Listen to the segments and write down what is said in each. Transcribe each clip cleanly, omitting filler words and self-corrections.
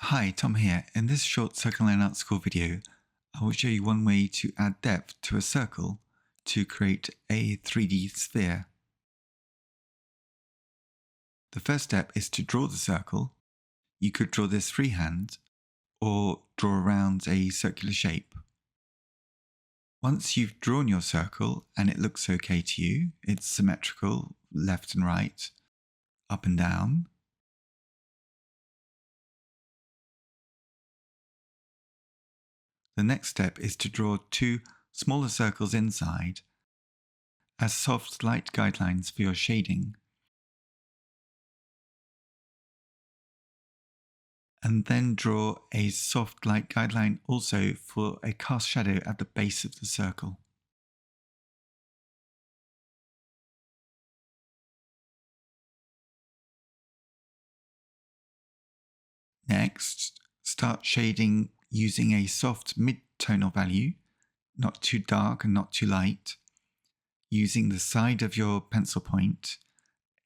Hi, Tom here. In this short Circle Line Art School video, I will show you one way to add depth to a circle to create a 3D sphere. The first step is to draw the circle. You could draw this freehand or draw around a circular shape. Once you've drawn your circle and it looks okay to you, it's symmetrical, left and right, up and down, the next step is to draw two smaller circles inside as soft light guidelines for your shading. And then draw a soft light guideline also for a cast shadow at the base of the circle. Next, start shading using a soft mid-tonal value, not too dark and not too light, using the side of your pencil point,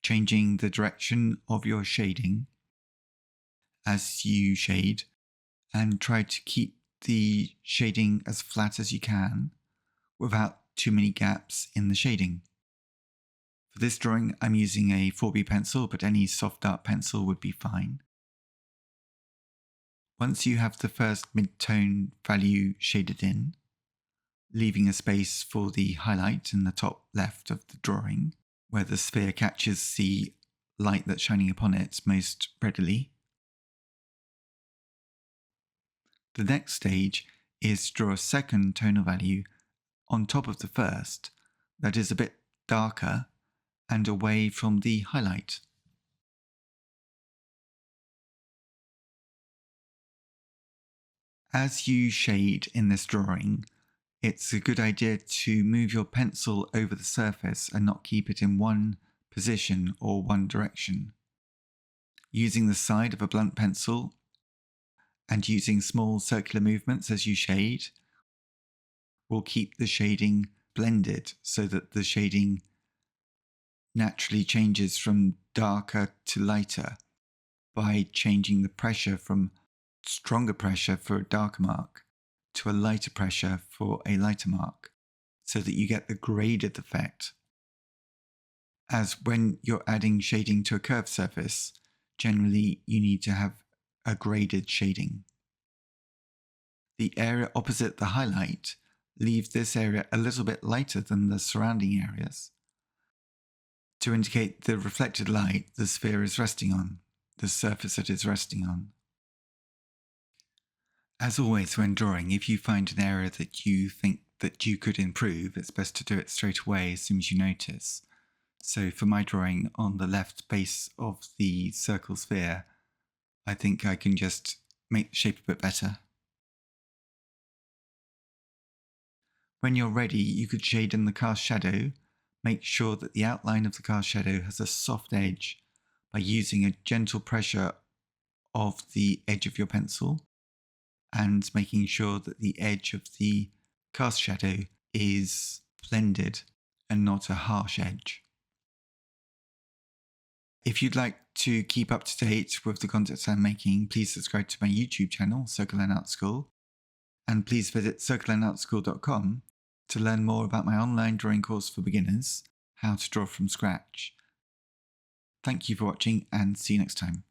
changing the direction of your shading as you shade, and try to keep the shading as flat as you can without too many gaps in the shading. For this drawing, I'm using a 4B pencil, but any soft dark pencil would be fine. Once you have the first mid-tone value shaded in, leaving a space for the highlight in the top left of the drawing, where the sphere catches the light that's shining upon it most readily. The next stage is to draw a second tonal value on top of the first that is a bit darker and away from the highlight. As you shade in this drawing, it's a good idea to move your pencil over the surface and not keep it in one position or one direction. Using the side of a blunt pencil and using small circular movements as you shade will keep the shading blended so that the shading naturally changes from darker to lighter by changing the pressure from stronger pressure for a darker mark to a lighter pressure for a lighter mark, so that you get the graded effect. As when you're adding shading to a curved surface, generally you need to have a graded shading. The area opposite the highlight leaves this area a little bit lighter than the surrounding areas to indicate the reflected light the sphere is resting on, the surface it is resting on. As always when drawing, if you find an area that you think that you could improve, it's best to do it straight away as soon as you notice. So for my drawing on the left base of the circle sphere, I think I can just make the shape a bit better. When you're ready, you could shade in the cast shadow. Make sure that the outline of the cast shadow has a soft edge by using a gentle pressure of the edge of your pencil and making sure that the edge of the cast shadow is blended and not a harsh edge. If you'd like to keep up to date with the content I'm making, please subscribe to my YouTube channel, Circle Line Art School, and please visit circlelineartschool.com to learn more about my online drawing course for beginners, how to draw from scratch. Thank you for watching and see you next time.